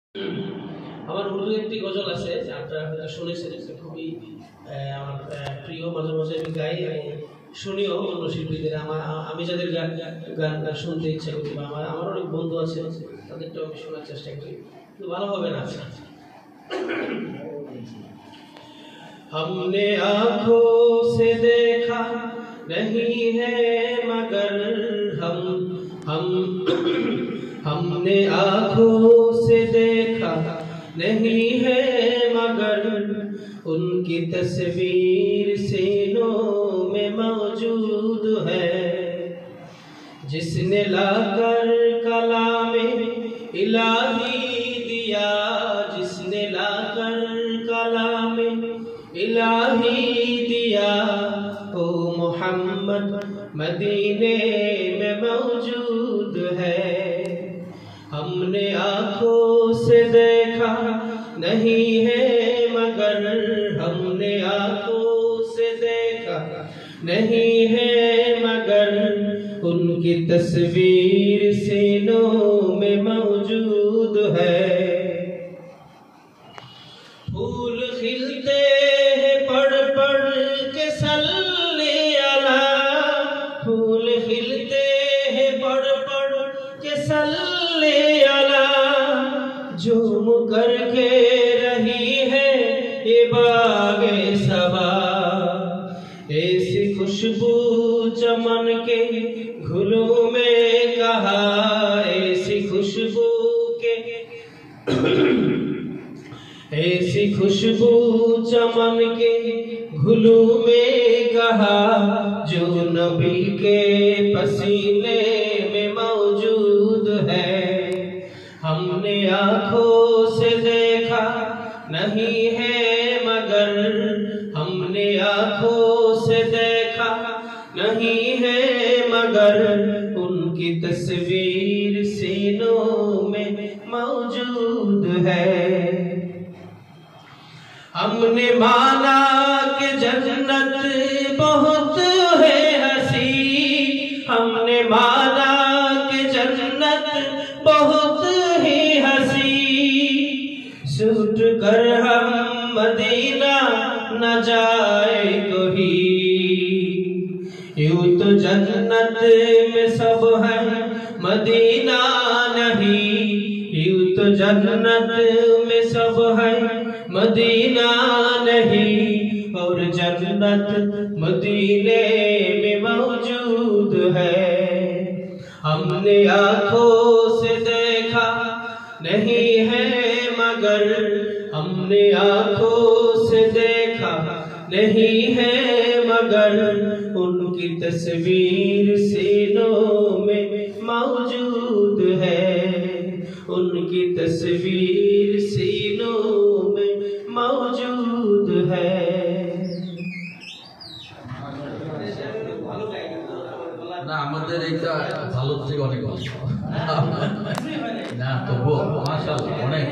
আমার উর্দু একটি গজল আছে, আপনারা শুনেছেন, খুবই আমার প্রিয়, মাঝে মাঝে আমি গাই এবং শুনিও অন্য শিল্পীদের। আমি যাদের গান শুনতে ইচ্ছা করি বা আমার অনেক বন্ধু আছে, তাদেরটাও আমি শোনার চেষ্টা করি, কিন্তু ভালো হবে না। हमने आँखों से देखा नहीं है मगर हमने आँखों से देखा नहीं है मगर उनकी तस्वीर सीनों में मौजूद है। जिसने लाकर कलामे इलाही दिया, जिसने लाकर कलामे इलाही दिया, ओ मोहम्मद मदीने में मौजूद है। हमने आँखों से देखा नहीं है मगर हमने आँखों से देखा नहीं है मगर उनकी तस्वीर सीनों में मौजूद है। फूल खिलते हैं पढ़ पढ़ के सल्ले अला, फूल खिलते हैं पढ़ पढ़ के सल्ले अला, झूम करके रही है ये बागे सबा। ऐसी खुशबू चमन के घुलों में कहा, ऐसी खुशबू के ऐसी खुशबू चमन के घुलों में कहा, जो नबी के पसीने में मौजूद है। हमने आँखों से देखा नहीं है मगर हमने आँखों से देखा नहीं है मगर उनकी तस्वीर सीनों में मौजूद है। हमने माना कि जन्नत बहुत है हसी, हमने माना कि जन्नत बहुत ही हसी, छूट कर हम मदीना न जाए कोई। यूं तो जन्नत में सब है मदीना नहीं, यूं तो जन्नत में सब है मदीना नहीं, और जन्नत मदीने में मौजूद है। हमने आँखों से देखा नहीं है मगर हमने आँखों से देखा नहीं है मगर उनकी तस्वीर सीनों में मौजूद है, उनकी तस्वीर सीनों में मौजूद है। না আমাদের এটা ভালো থেকে অনেক ভালো না তবুও মাশাআল্লাহ অনেক